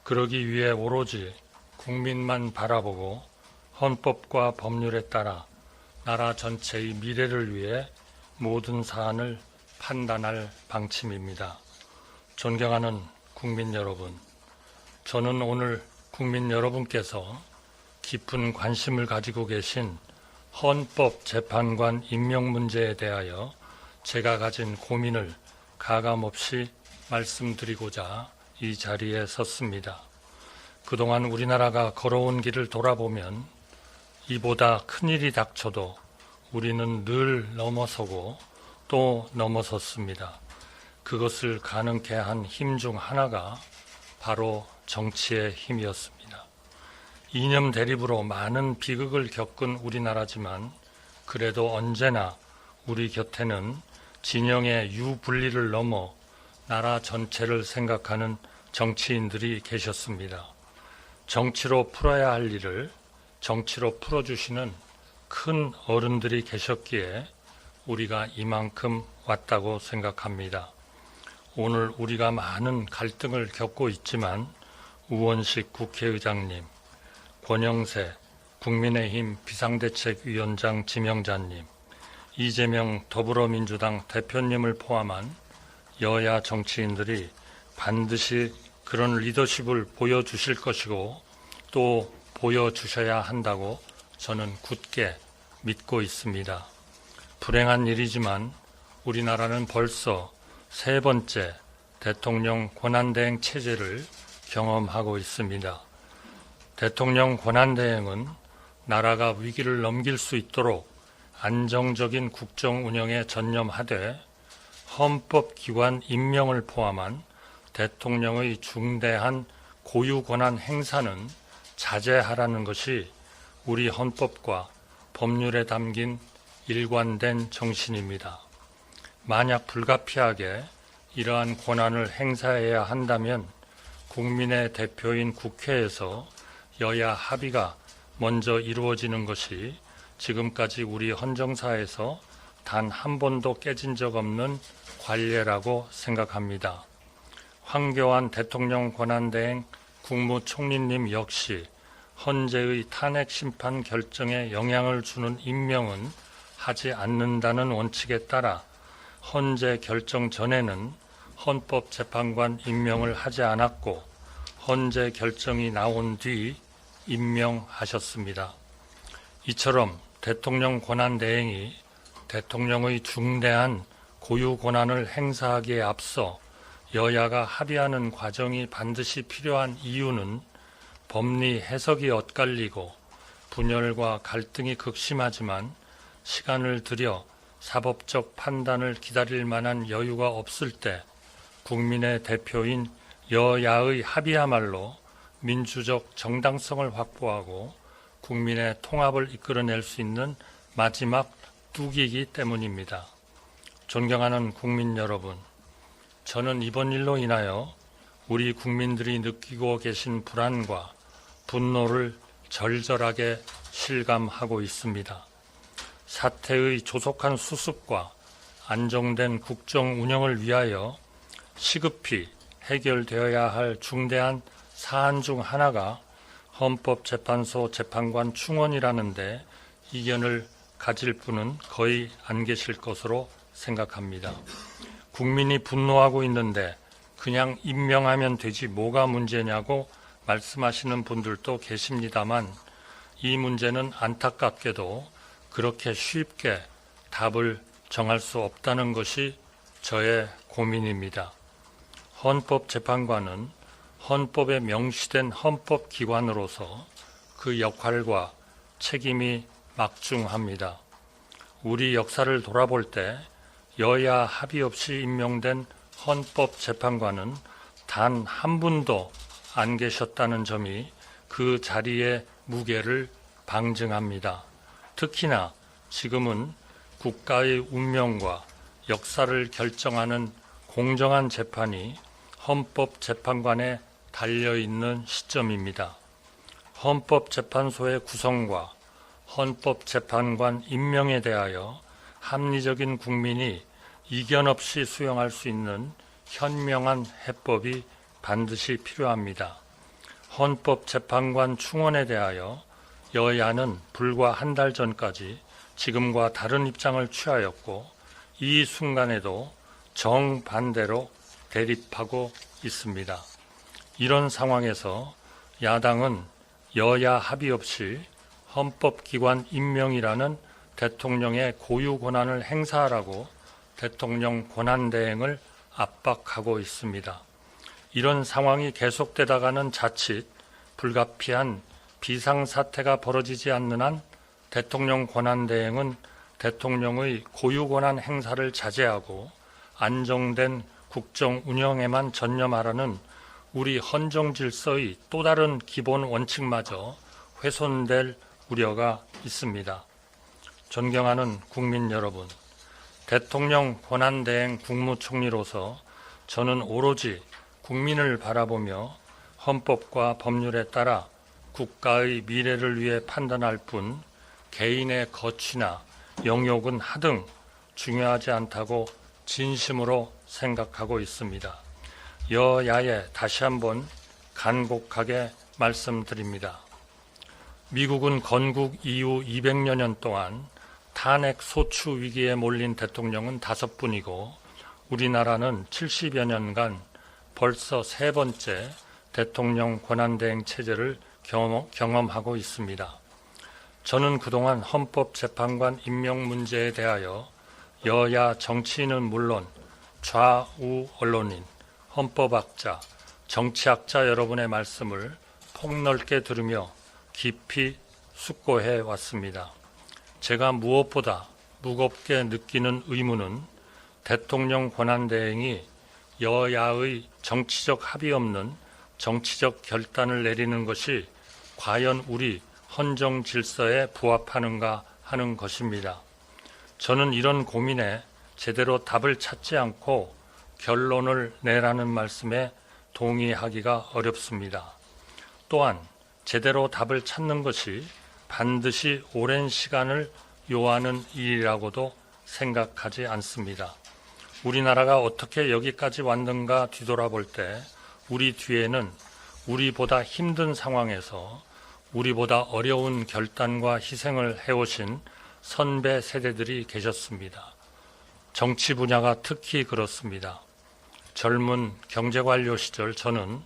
그러기 위해 오로지 국민만 바라보고 헌법과 법률에 따라 나라 전체의 미래를 위해 모든 사안을 판단할 방침입니다. 존경하는 국민 여러분, 저는 오늘 국민 여러분께서 깊은 관심을 가지고 계신 헌법재판관 임명 문제에 대하여 제가 가진 고민을 가감없이 말씀드리고자 이 자리에 섰습니다. 그동안 우리나라가 걸어온 길을 돌아보면 이보다 큰일이 닥쳐도 우리는 늘 넘어서고 또 넘어섰습니다. 그것을 가능케 한 힘 중 하나가 바로 정치의 힘이었습니다. 이념 대립으로 많은 비극을 겪은 우리나라지만 그래도 언제나 우리 곁에는 진영의 유분리를 넘어 나라 전체를 생각하는 정치인들이 계셨습니다. 정치로 풀어야 할 일을 정치로 풀어주시는 큰 어른들이 계셨기에 우리가 이만큼 왔다고 생각합니다. 오늘 우리가 많은 갈등을 겪고 있지만 우원식 국회의장님, 권영세 국민의힘 비상대책위원장 지명자님, 이재명 더불어민주당 대표님을 포함한 여야 정치인들이 반드시 그런 리더십을 보여주실 것이고 또 보여주셔야 한다고 저는 굳게 믿고 있습니다. 불행한 일이지만 우리나라는 벌써 세 번째 대통령 권한대행 체제를 경험하고 있습니다. 대통령 권한대행은 나라가 위기를 넘길 수 있도록 안정적인 국정 운영에 전념하되 헌법기관 임명을 포함한 대통령의 중대한 고유 권한 행사는 자제하라는 것이 우리 헌법과 법률에 담긴 일관된 정신입니다. 만약 불가피하게 이러한 권한을 행사해야 한다면 국민의 대표인 국회에서 여야 합의가 먼저 이루어지는 것이 지금까지 우리 헌정사에서 단 한 번도 깨진 적 없는 관례라고 생각합니다. 황교안 대통령 권한대행 국무총리님 역시 헌재의 탄핵 심판 결정에 영향을 주는 임명은 하지 않는다는 원칙에 따라 헌재 결정 전에는 헌법재판관 임명을 하지 않았고 헌재 결정이 나온 뒤 임명하셨습니다. 이처럼 대통령 권한대행이 대통령의 중대한 고유 권한을 행사하기에 앞서 여야가 합의하는 과정이 반드시 필요한 이유는 법리 해석이 엇갈리고 분열과 갈등이 극심하지만 시간을 들여 사법적 판단을 기다릴 만한 여유가 없을 때 국민의 대표인 여야의 합의야말로 민주적 정당성을 확보하고 국민의 통합을 이끌어낼 수 있는 마지막 뚝이기 때문입니다. 존경하는 국민 여러분, 저는 이번 일로 인하여 우리 국민들이 느끼고 계신 불안과 분노를 절절하게 실감하고 있습니다. 사태의 조속한 수습과 안정된 국정 운영을 위하여 시급히 해결되어야 할 중대한 사안 중 하나가 헌법재판소 재판관 충원이라는데 이견을 가질 분은 거의 안 계실 것으로 생각합니다. 국민이 분노하고 있는데 그냥 임명하면 되지 뭐가 문제냐고 말씀하시는 분들도 계십니다만 이 문제는 안타깝게도 그렇게 쉽게 답을 정할 수 없다는 것이 저의 고민입니다. 헌법재판관은 헌법에 명시된 헌법기관으로서 그 역할과 책임이 막중합니다. 우리 역사를 돌아볼 때 여야 합의 없이 임명된 헌법재판관은 단 한 분도 안 계셨다는 점이 그 자리의 무게를 방증합니다. 특히나 지금은 국가의 운명과 역사를 결정하는 공정한 재판이 헌법재판관에 달려있는 시점입니다. 헌법재판소의 구성과 헌법재판관 임명에 대하여 합리적인 국민이 이견 없이 수용할 수 있는 현명한 해법이 반드시 필요합니다. 헌법재판관 충원에 대하여 여야는 불과 한 달 전까지 지금과 다른 입장을 취하였고 이 순간에도 정반대로 대립하고 있습니다. 이런 상황에서 야당은 여야 합의 없이 헌법기관 임명이라는 대통령의 고유 권한을 행사하라고 대통령 권한대행을 압박하고 있습니다. 이런 상황이 계속되다가는 자칫 불가피한 비상사태가 벌어지지 않는 한 대통령 권한대행은 대통령의 고유 권한 행사를 자제하고 안정된 국정 운영에만 전념하라는 우리 헌정 질서의 또 다른 기본 원칙마저 훼손될 우려가 있습니다. 존경하는 국민 여러분, 대통령 권한대행 국무총리로서 저는 오로지 국민을 바라보며 헌법과 법률에 따라 국가의 미래를 위해 판단할 뿐 개인의 거취나 영역은 하등 중요하지 않다고 진심으로 생각하고 있습니다. 여야에 다시 한번 간곡하게 말씀드립니다. 미국은 건국 이후 200여 년 동안 탄핵 소추 위기에 몰린 대통령은 5분이고 우리나라는 70여 년간 벌써 3번째 대통령 권한대행 체제를 경험하고 있습니다. 저는 그동안 헌법재판관 임명 문제에 대하여 여야 정치인은 물론 좌우 언론인, 헌법학자, 정치학자 여러분의 말씀을 폭넓게 들으며 깊이 숙고해 왔습니다. 제가 무엇보다 무겁게 느끼는 의무는 대통령 권한대행이 여야의 정치적 합의 없는 정치적 결단을 내리는 것이 과연 우리 헌정 질서에 부합하는가 하는 것입니다. 저는 이런 고민에 제대로 답을 찾지 않고 결론을 내라는 말씀에 동의하기가 어렵습니다. 또한 제대로 답을 찾는 것이 반드시 오랜 시간을 요하는 일이라고도 생각하지 않습니다. 우리나라가 어떻게 여기까지 왔는가 뒤돌아볼 때 우리 뒤에는 우리보다 힘든 상황에서 우리보다 어려운 결단과 희생을 해오신 선배 세대들이 계셨습니다. 정치 분야가 특히 그렇습니다. 젊은 경제관료 시절 저는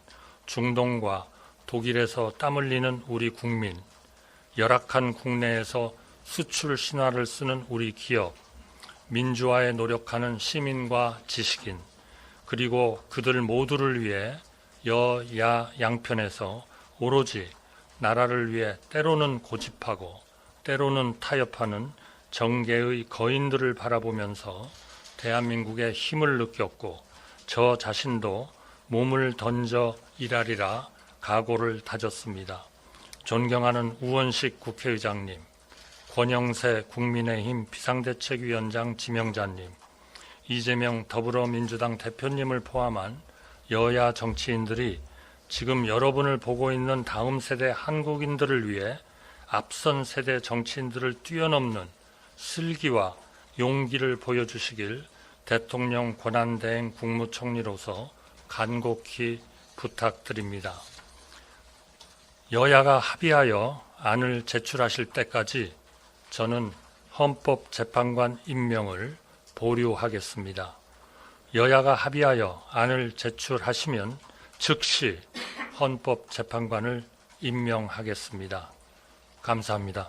중동과 독일에서 땀 흘리는 우리 국민, 열악한 국내에서 수출 신화를 쓰는 우리 기업, 민주화에 노력하는 시민과 지식인, 그리고 그들 모두를 위해 여야 양편에서 오로지 나라를 위해 때로는 고집하고 때로는 타협하는 정계의 거인들을 바라보면서 대한민국의 힘을 느꼈고 저 자신도 몸을 던져 일하리라 각오를 다졌습니다. 존경하는 우원식 국회의장님, 권영세 국민의힘 비상대책위원장 지명자님, 이재명 더불어민주당 대표님을 포함한 여야 정치인들이 지금 여러분을 보고 있는 다음 세대 한국인들을 위해 앞선 세대 정치인들을 뛰어넘는 슬기와 용기를 보여주시길 대통령 권한대행 국무총리로서 간곡히 부탁드립니다. 여야가 합의하여 안을 제출하실 때까지 저는 헌법재판관 임명을 보류하겠습니다. 여야가 합의하여 안을 제출하시면 즉시 헌법재판관을 임명하겠습니다. 감사합니다.